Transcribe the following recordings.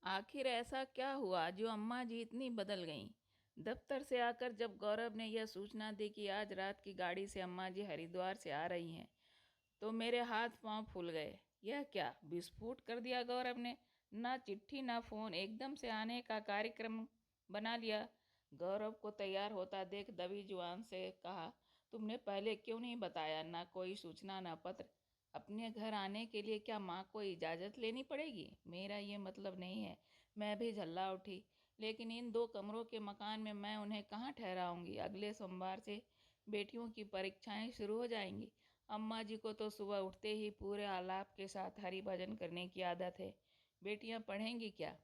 आखिर ऐसा क्या हुआ जो अम्मा जी इतनी बदल गईं? दफ्तर से आकर जब गौरव ने यह सूचना दी कि आज रात की गाड़ी से अम्मा जी हरिद्वार से आ रही हैं, तो मेरे हाथ पांव फूल गए। यह क्या विस्फोट कर दिया गौरव ने? ना चिट्ठी ना फोन, एकदम से आने का कार्यक्रम बना लिया। गौरव को तैयार होता देख दबी जुबान से कहा, तुमने पहले क्यों नहीं बताया? ना कोई सूचना ना पत्र। अपने घर आने के लिए क्या माँ को इजाज़त लेनी पड़ेगी? मेरा ये मतलब नहीं है। मैं भी झल्ला उठी। लेकिन इन 2 कमरों के मकान में मैं उन्हें कहाँ ठहराऊंगी? अगले सोमवार से बेटियों की परीक्षाएं शुरू हो जाएंगी। अम्मा जी को तो सुबह उठते ही पूरे आलाप के साथ हरि भजन करने की आदत है। बेटियां पढ़ेंगी क्या?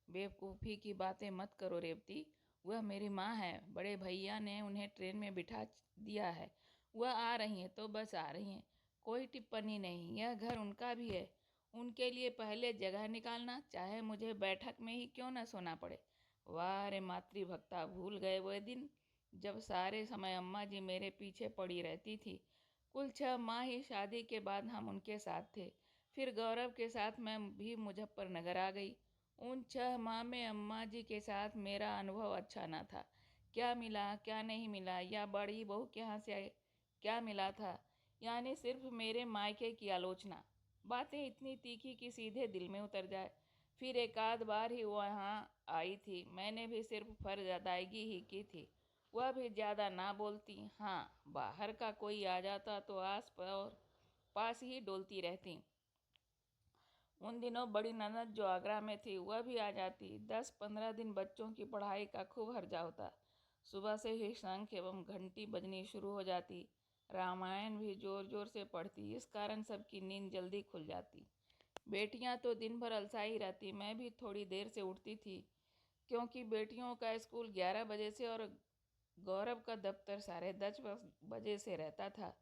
बेवकूफ़ी की बातें मत करो रेवती। वह मेरी माँ है। बड़े भैया ने उन्हें ट्रेन में बिठा दिया है। वह आ रही हैं तो बस आ रही हैं। कोई टिप्पणी नहीं। यह घर उनका भी है। उनके लिए पहले जगह निकालना, चाहे मुझे बैठक में ही क्यों न सोना पड़े। वाह रे मातृभक्ता, भूल गए वह दिन जब सारे समय अम्मा जी मेरे पीछे पड़ी रहती थी। कुल 6 माह ही शादी के बाद हम उनके साथ थे। फिर गौरव के साथ मैं भी मुजफ्फरनगर आ गई। उन 6 माह में अम्मा जी के साथ मेरा अनुभव अच्छा न था। क्या मिला क्या नहीं मिला, या बड़ी बहू के यहाँ से क्या मिला था, यानी सिर्फ मेरे मायके की आलोचना। बातें इतनी तीखी कि सीधे दिल में उतर जाए। फिर एक आध बार ही वहाँ आई थी। मैंने भी सिर्फ फर्ज अदायगी ही की थी। वह भी ज़्यादा ना बोलती। हाँ, बाहर का कोई आ जाता तो आस और पास ही डोलती रहती। उन दिनों बड़ी ननद जो आगरा में थी वह भी आ जाती। 10-15 दिन बच्चों की पढ़ाई का खूब हर्जा होता। सुबह से ही शंख एवं घंटी बजनी शुरू हो जाती। रामायण भी जोर जोर से पढ़ती। इस कारण सबकी नींद जल्दी खुल जाती। बेटियां तो दिन भर अलसाई रहती। मैं भी थोड़ी देर से उठती थी, क्योंकि बेटियों का स्कूल 11 बजे से और गौरव का दफ्तर 10:30 बजे से रहता था।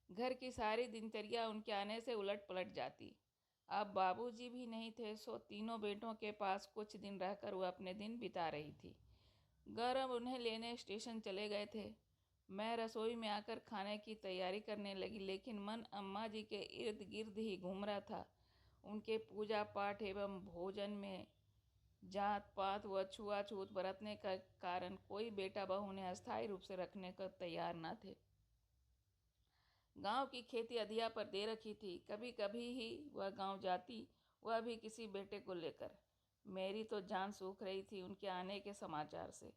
घर की सारी दिनचर्या उनके आने से उलट पलट जाती। अब बाबूजी भी नहीं थे, सो तीनों बेटों के पास कुछ दिन रहकर वह अपने दिन बिता रही थी। गौरव उन्हें लेने स्टेशन चले गए थे। मैं रसोई में आकर खाने की तैयारी करने लगी, लेकिन मन अम्मा जी के इर्द गिर्द ही घूम रहा था। उनके पूजा पाठ एवं भोजन में जात पात व छुआछूत बरतने का कारण कोई बेटा बहू उन्हें अस्थायी रूप से रखने को तैयार न थे। गांव की खेती अधिया पर दे रखी थी। कभी कभी ही वह गांव जाती, वह भी किसी बेटे को लेकर। मेरी तो जान सूख रही थी उनके आने के समाचार से।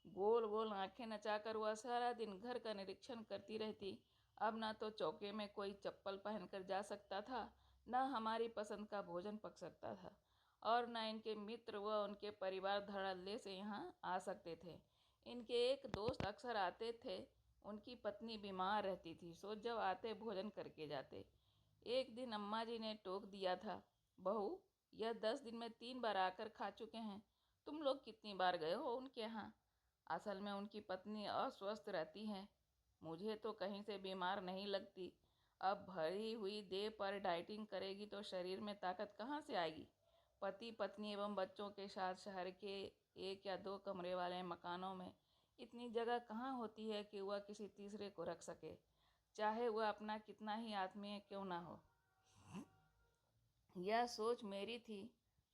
गोल गोल आंखें नचाकर वह सारा दिन घर का निरीक्षण करती रहती। अब ना तो चौके में कोई चप्पल पहनकर जा सकता था, न हमारी पसंद का भोजन पक सकता था, और न इनके मित्र व उनके परिवार धड़ल्ले से यहाँ आ सकते थे। इनके एक दोस्त अक्सर आते थे। उनकी पत्नी बीमार रहती थी, सो जब आते भोजन करके जाते। एक दिन अम्मा जी ने टोक दिया था, बहू, यह 10 दिन में 3 बार आकर खा चुके हैं। तुम लोग कितनी बार गए हो उनके यहाँ? असल में उनकी पत्नी अस्वस्थ रहती हैं। मुझे तो कहीं से बीमार नहीं लगती। अब भरी हुई देह पर डाइटिंग करेगी तो शरीर में ताकत कहाँ से आएगी? पति पत्नी एवं बच्चों के साथ शहर के 1 या 2 कमरे वाले मकानों में इतनी जगह कहाँ होती है कि वह किसी तीसरे को रख सके, चाहे वह अपना कितना ही आत्मीय क्यों ना हो। यह सोच मेरी थी।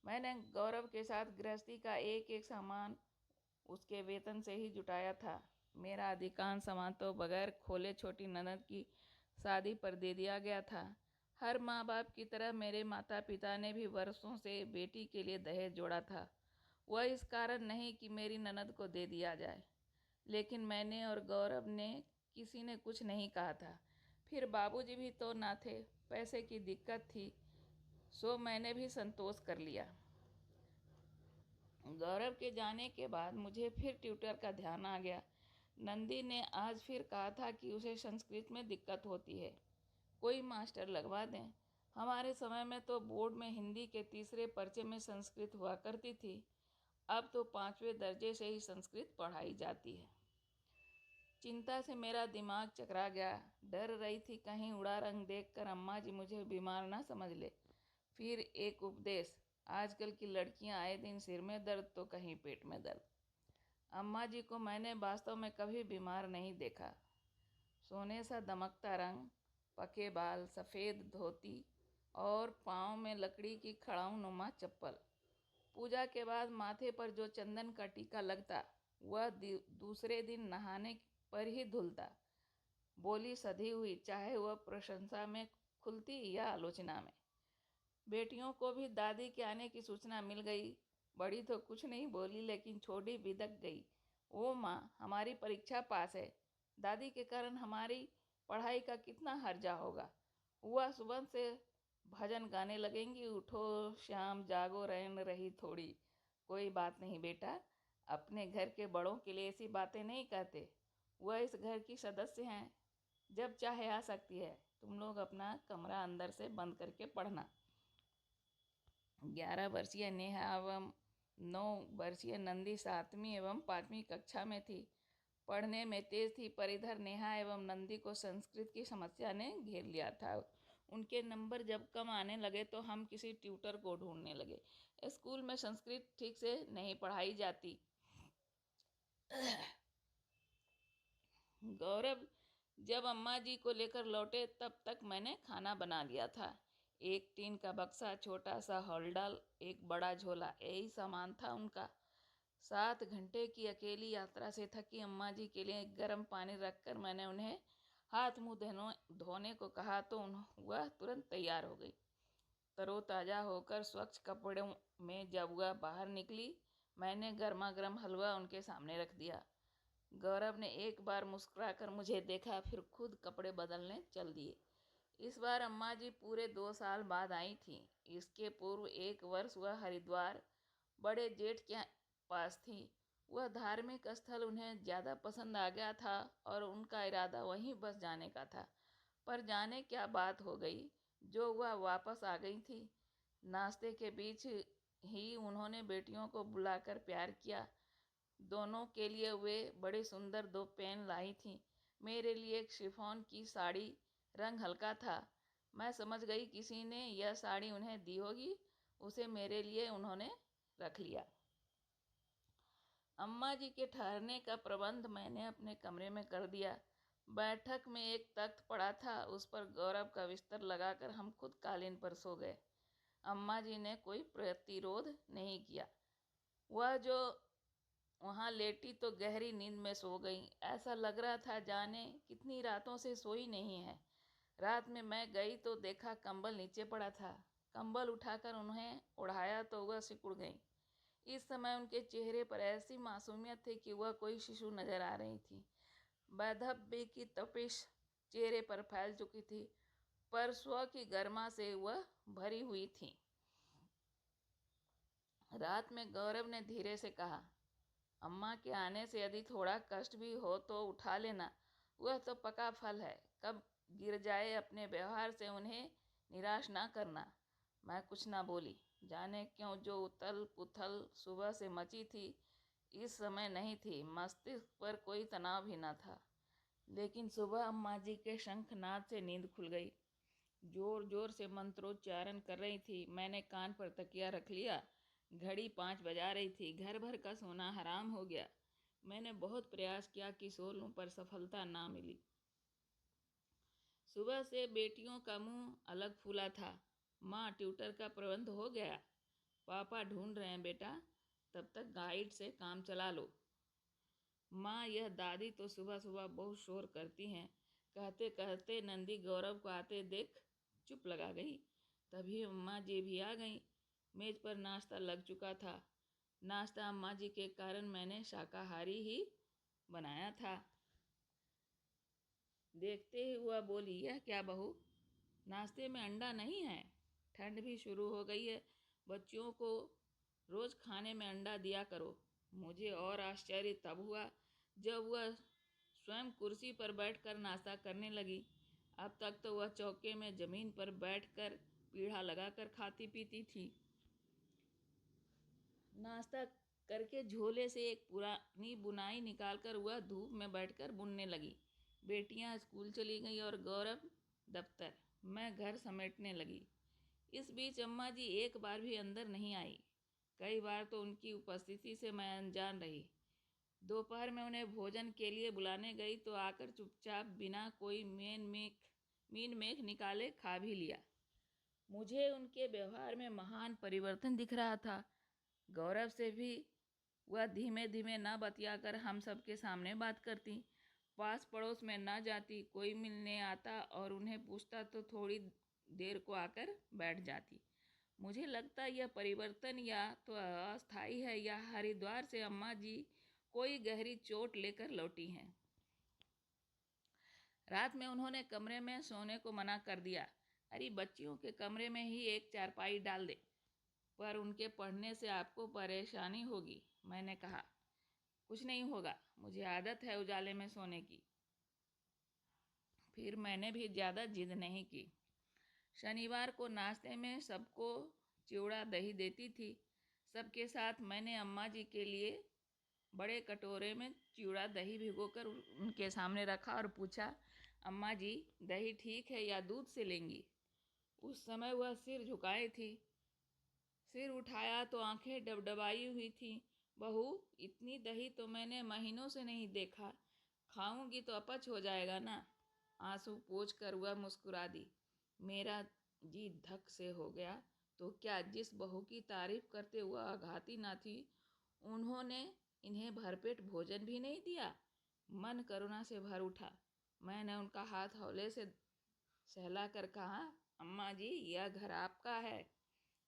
मैंने गौरव के साथ गृहस्थी का एक एक सामान उसके वेतन से ही जुटाया था। मेरा अधिकांश सामान तो बगैर खोले छोटी ननद की शादी पर दे दिया गया था। हर माँ बाप की तरह मेरे माता पिता ने भी वर्षों से बेटी के लिए दहेज जोड़ा था। वह इस कारण नहीं कि मेरी ननद को दे दिया जाए, लेकिन मैंने और गौरव ने किसी ने कुछ नहीं कहा था। फिर बाबूजी भी तो ना थे, पैसे की दिक्कत थी, सो मैंने भी संतोष कर लिया। गौरव के जाने के बाद मुझे फिर ट्यूटर का ध्यान आ गया। नंदी ने आज फिर कहा था कि उसे संस्कृत में दिक्कत होती है, कोई मास्टर लगवा दें। हमारे समय में तो बोर्ड में हिंदी के तीसरे पर्चे में संस्कृत हुआ करती थी। अब तो 5वें दर्जे से ही संस्कृत पढ़ाई जाती है। चिंता से मेरा दिमाग चकरा गया। डर रही थी कहीं उड़ा रंग देखकर अम्मा जी मुझे बीमार ना समझ ले। फिर एक उपदेश, आजकल की लड़कियां आए दिन सिर में दर्द तो कहीं पेट में दर्द। अम्मा जी को मैंने वास्तव में कभी बीमार नहीं देखा। सोने सा दमकता रंग, पके बाल, सफ़ेद धोती और पाँव में लकड़ी की खड़ाऊ नुमा चप्पल। पूजा के बाद माथे पर जो चंदन का टीका लगता वह दूसरे दिन नहाने पर ही धुलता। बोली सधी हुई, चाहे वह प्रशंसा में खुलती या आलोचना में। बेटियों को भी दादी के आने की सूचना मिल गई। बड़ी तो कुछ नहीं बोली, लेकिन छोटी बिदक गई। ओ माँ, हमारी परीक्षा पास है। दादी के कारण हमारी पढ़ाई का कितना हर्जा होगा। हुआ सुबह से भजन गाने लगेंगी। उठो श्याम जागो, रहन रही थोड़ी। कोई बात नहीं बेटा, अपने घर के बड़ों के लिए ऐसी बातें नहीं कहते। वह इस घर की सदस्य हैं, जब चाहे आ सकती है। तुम लोग अपना कमरा अंदर से बंद करके पढ़ना। 11 वर्षीय नेहा एवं 9 वर्षीय नंदी 7वीं एवं 5वीं कक्षा में थी। पढ़ने में तेज थी, पर इधर नेहा एवं नंदी को संस्कृत की समस्या ने घेर लिया था। उनके नंबर जब कम आने लगे तो हम किसी ट्यूटर को ढूंढने लगे। स्कूल में संस्कृत ठीक से नहीं पढ़ाई जाती। गौरव जब अम्मा जी को लेकर लौटे तब तक मैंने खाना बना लिया था। एक टीन का बक्सा, छोटा सा हॉलडाल, एक बड़ा झोला, यही सामान था उनका। 7 घंटे की अकेली यात्रा से थकी अम्मा जी के लिए गर्म पानी रखकर मैंने उन्हें हाथ मुंह धोने को कहा तो वह तुरंत तैयार हो गई। तरोताज़ा होकर स्वच्छ कपड़ों में जब वह बाहर निकली, मैंने गर्मा गर्म हलवा उनके सामने रख दिया। गौरव ने एक बार मुस्कुराकर मुझे देखा, फिर खुद कपड़े बदलने चल दिए। इस बार अम्मा जी पूरे 2 साल बाद आई थीं। इसके पूर्व 1 वर्ष वह हरिद्वार बड़े जेठ के पास थी। वह धार्मिक स्थल उन्हें ज़्यादा पसंद आ गया था और उनका इरादा वहीं बस जाने का था। पर जाने क्या बात हो गई जो वह वापस आ गई थी। नाश्ते के बीच ही उन्होंने बेटियों को बुलाकर प्यार किया। दोनों के लिए वे बड़े सुंदर 2 पेन लाई थीं। मेरे लिए एक शिफॉन की साड़ी, रंग हल्का था। मैं समझ गई किसी ने यह साड़ी उन्हें दी होगी। उसे मेरे लिए उन्होंने रख लिया। अम्मा जी के ठहरने का प्रबंध मैंने अपने कमरे में कर दिया। बैठक में एक तख्त पड़ा था, उस पर गौरव का बिस्तर लगाकर हम खुद कालीन पर सो गए। अम्मा जी ने कोई प्रतिरोध नहीं किया। वह जो वहाँ लेटी तो गहरी नींद में सो गई। ऐसा लग रहा था जाने कितनी रातों से सोई नहीं है। रात में मैं गई तो देखा कंबल नीचे पड़ा था। कंबल उठाकर उन्हें उड़ाया तो वह सिकुड़ गई। इस समय उनके चेहरे पर ऐसी मासूमियत थी कि वह कोई शिशु नजर आ रही थी। वैधव्य की तपिश चेहरे पर फैल चुकी थी, पर स्व की गर्मा से वह भरी हुई थी। रात में गौरव ने धीरे से कहा, अम्मा के आने से यदि थोड़ा कष्ट भी हो तो उठा लेना। वह तो पका फल है, कब गिर जाए। अपने व्यवहार से उन्हें निराश ना करना। मैं कुछ ना बोली। जाने क्यों जो उथल पुथल सुबह से मची थी, इस समय नहीं थी। मस्तिष्क पर कोई तनाव ही ना था। लेकिन सुबह अम्मा जी के शंखनाद से नींद खुल गई। जोर जोर से मंत्रोच्चारण कर रही थी। मैंने कान पर तकिया रख लिया। घड़ी 5 बजा रही थी। घर भर का सोना हराम हो गया। मैंने बहुत प्रयास किया कि सो लूं, पर सफलता ना मिली। सुबह से बेटियों का मुंह अलग फूला था। माँ, ट्यूटर का प्रबंध हो गया? पापा ढूंढ रहे हैं बेटा, तब तक गाइड से काम चला लो। माँ, यह दादी तो सुबह सुबह बहुत शोर करती हैं। कहते कहते नंदी गौरव को आते देख चुप लगा गई। तभी अम्मा जी भी आ गई। मेज पर नाश्ता लग चुका था। नाश्ता अम्मा जी के कारण मैंने शाकाहारी ही बनाया था। देखते ही वह बोली, यह क्या बहू, नाश्ते में अंडा नहीं है? ठंड भी शुरू हो गई है, बच्चियों को रोज़ खाने में अंडा दिया करो। मुझे और आश्चर्य तब हुआ जब वह स्वयं कुर्सी पर बैठकर नाश्ता करने लगी। अब तक तो वह चौके में ज़मीन पर बैठकर पीढ़ा लगाकर खाती पीती थी। नाश्ता करके झोले से एक पुरानी बुनाई निकालकर वह धूप में बैठकर बुनने लगी। बेटियां स्कूल चली गई और गौरव दफ्तर। मैं घर समेटने लगी। इस बीच अम्मा जी एक बार भी अंदर नहीं आई। कई बार तो उनकी उपस्थिति से मैं अनजान रही। दोपहर में उन्हें भोजन के लिए बुलाने गई तो आकर चुपचाप बिना कोई मीन मेख निकाले खा भी लिया। मुझे उनके व्यवहार में महान परिवर्तन दिख रहा था। गौरव से भी वह धीमे धीमे न बतियाकर हम सबके सामने बात करती, पास पड़ोस में न जाती, कोई मिलने आता और उन्हें पूछता तो थोड़ी देर को आकर बैठ जाती। मुझे लगता यह परिवर्तन या तो अस्थायी है या हरिद्वार से अम्मा जी कोई गहरी चोट लेकर लौटी हैं। रात में उन्होंने कमरे में सोने को मना कर दिया। अरे बच्चियों के कमरे में ही एक चारपाई डाल दे, पर उनके पढ़ने से आपको परेशानी होगी। मैंने कहा, कुछ नहीं होगा, मुझे आदत है उजाले में सोने की। फिर मैंने भी ज़्यादा जिद नहीं की। शनिवार को नाश्ते में सबको चिवड़ा दही देती थी। सबके साथ मैंने अम्मा जी के लिए बड़े कटोरे में चिवड़ा दही भिगोकर उनके सामने रखा और पूछा, अम्मा जी दही ठीक है या दूध से लेंगी? उस समय वह सिर झुकाए थी। सिर उठाया तो आंखें डबडबाई हुई थी। बहू, इतनी दही तो मैंने महीनों से नहीं देखा, खाऊंगी तो अपच हो जाएगा ना। आंसू पोंछ कर वह मुस्कुरा दी। मेरा जी धक से हो गया। तो क्या जिस बहू की तारीफ करते हुआ आघाती ना थी, उन्होंने इन्हें भरपेट भोजन भी नहीं दिया? मन करुणा से भर उठा। मैंने उनका हाथ हौले से सहला कर कहा, अम्मा जी यह घर आपका है,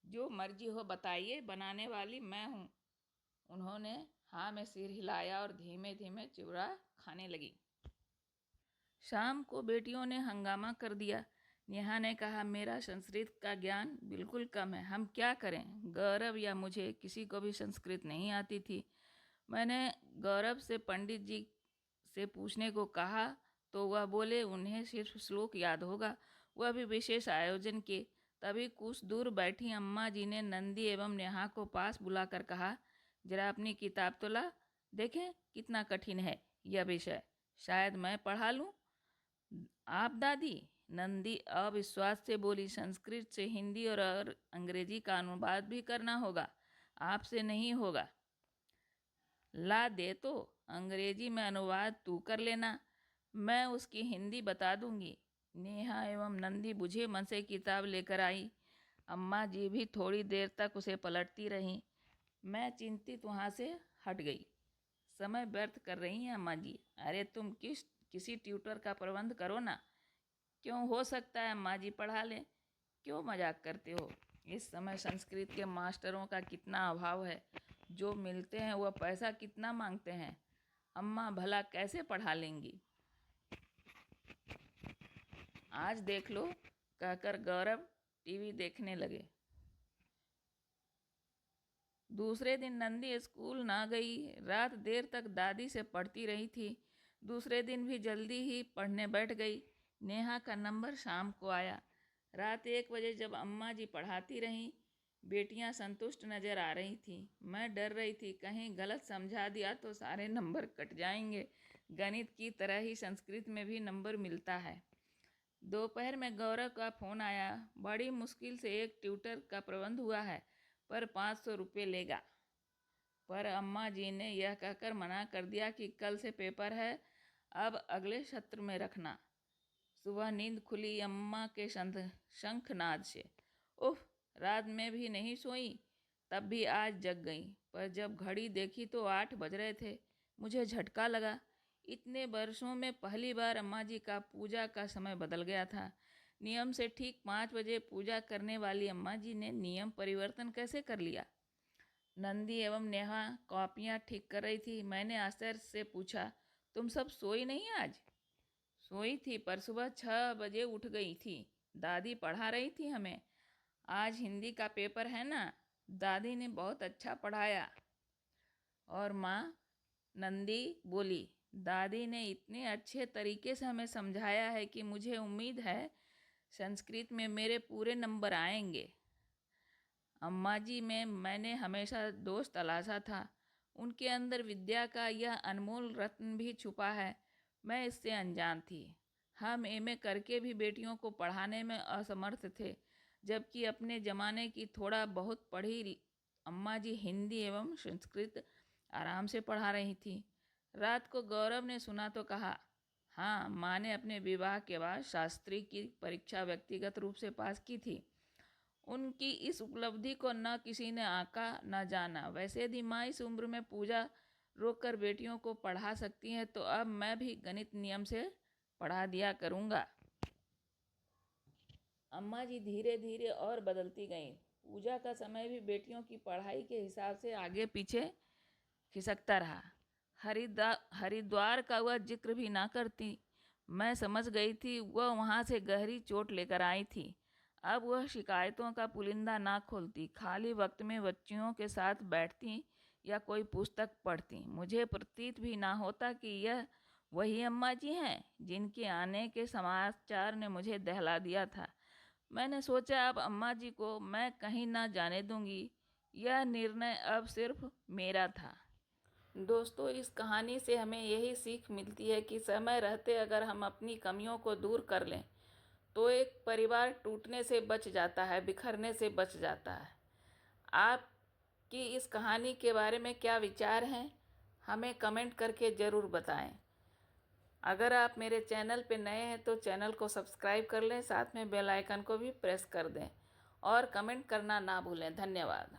जो मर्जी हो बताइए, बनाने वाली मैं हूँ। उन्होंने हाँ में सिर हिलाया और धीमे धीमे चिवड़ा खाने लगी। शाम को बेटियों ने हंगामा कर दिया। नेहा ने कहा, मेरा संस्कृत का ज्ञान बिल्कुल कम है, हम क्या करें? गौरव या मुझे किसी को भी संस्कृत नहीं आती थी। मैंने गौरव से पंडित जी से पूछने को कहा तो वह बोले उन्हें सिर्फ श्लोक याद होगा, वह भी विशेष आयोजन के। तभी कुछ दूर बैठी अम्मा जी ने नंदी एवं नेहा को पास बुलाकर कहा, जरा अपनी किताब तो ला, देखें कितना कठिन है यह विषय, शायद मैं पढ़ा लूँ। आप दादी? नंदी अविश्वास से बोली, संस्कृत से हिंदी और अंग्रेजी का अनुवाद भी करना होगा, आपसे नहीं होगा। ला दे तो अंग्रेजी में अनुवाद तू कर लेना, मैं उसकी हिंदी बता दूंगी। नेहा एवं नंदी बुझे मन से किताब लेकर आई। अम्मा जी भी थोड़ी देर तक उसे पलटती रहीं। मैं चिंतित वहाँ से हट गई। समय व्यर्थ कर रही हैं अम्मा जी। अरे तुम किसी ट्यूटर का प्रबंध करो ना। क्यों, हो सकता है अम्मा जी पढ़ा लें। क्यों मजाक करते हो? इस समय संस्कृत के मास्टरों का कितना अभाव है, जो मिलते हैं वह पैसा कितना मांगते हैं। अम्मा भला कैसे पढ़ा लेंगी? आज देख लो, कहकर गौरव टीवी देखने लगे। दूसरे दिन नंदी स्कूल ना गई। रात देर तक दादी से पढ़ती रही थी। दूसरे दिन भी जल्दी ही पढ़ने बैठ गई। नेहा का नंबर शाम को आया। रात 1 बजे जब अम्मा जी पढ़ाती रहीं, बेटियां संतुष्ट नज़र आ रही थीं। मैं डर रही थी कहीं गलत समझा दिया तो सारे नंबर कट जाएंगे। गणित की तरह ही संस्कृत में भी नंबर मिलता है। दोपहर में गौरव का फ़ोन आया। बड़ी मुश्किल से एक ट्यूटर का प्रबंध हुआ है, पर 500 रुपये लेगा। पर अम्मा जी ने यह कहकर मना कर दिया कि कल से पेपर है, अब अगले सत्र में रखना। सुबह नींद खुली अम्मा के शंखनाद से। उफ, रात में भी नहीं सोई, तब भी आज जग गई। पर जब घड़ी देखी तो 8 बज रहे थे। मुझे झटका लगा। इतने वर्षों में पहली बार अम्मा जी का पूजा का समय बदल गया था। नियम से ठीक 5 बजे पूजा करने वाली अम्मा जी ने नियम परिवर्तन कैसे कर लिया? नंदी एवं नेहा कॉपियाँ ठीक कर रही थी। मैंने आश्चर्य से पूछा, तुम सब सोई नहीं आज? सोई थी, पर सुबह 6 बजे उठ गई थी। दादी पढ़ा रही थी हमें। आज हिंदी का पेपर है ना, दादी ने बहुत अच्छा पढ़ाया। और माँ? नंदी बोली, दादी ने इतने अच्छे तरीके से हमें समझाया है कि मुझे उम्मीद है संस्कृत में मेरे पूरे नंबर आएंगे। अम्मा जी में मैंने हमेशा दोस्त तलाशा था। उनके अंदर विद्या का यह अनमोल रत्न भी छुपा है। मैं इससे अनजान थी। हम एमए करके भी बेटियों को पढ़ाने में असमर्थ थे, जबकि अपने ज़माने की थोड़ा बहुत पढ़ी अम्मा जी हिंदी एवं संस्कृत आराम से पढ़ा रही थी। रात को गौरव ने सुना तो कहा, हाँ, माँ ने अपने विवाह के बाद शास्त्री की परीक्षा व्यक्तिगत रूप से पास की थी। उनकी इस उपलब्धि को न किसी ने आंका न जाना। वैसे यदि माँ इस उम्र में पूजा रोककर बेटियों को पढ़ा सकती हैं तो अब मैं भी गणित नियम से पढ़ा दिया करूँगा। अम्मा जी धीरे धीरे और बदलती गईं। पूजा का समय भी बेटियों की पढ़ाई के हिसाब से आगे पीछे खिसकता रहा। हरिद्वार का वह जिक्र भी ना करती। मैं समझ गई थी वह वहाँ से गहरी चोट लेकर आई थी। अब वह शिकायतों का पुलिंदा ना खोलती, खाली वक्त में बच्चियों के साथ बैठती या कोई पुस्तक पढ़ती। मुझे प्रतीत भी ना होता कि यह वही अम्मा जी हैं जिनके आने के समाचार ने मुझे दहला दिया था। मैंने सोचा अब अम्मा जी को मैं कहीं ना जाने दूंगी। यह निर्णय अब सिर्फ मेरा था। दोस्तों, इस कहानी से हमें यही सीख मिलती है कि समय रहते अगर हम अपनी कमियों को दूर कर लें तो एक परिवार टूटने से बच जाता है, बिखरने से बच जाता है। आपकी इस कहानी के बारे में क्या विचार हैं, हमें कमेंट करके ज़रूर बताएं। अगर आप मेरे चैनल पे नए हैं तो चैनल को सब्सक्राइब कर लें, साथ में बेल आइकन को भी प्रेस कर दें और कमेंट करना ना भूलें। धन्यवाद।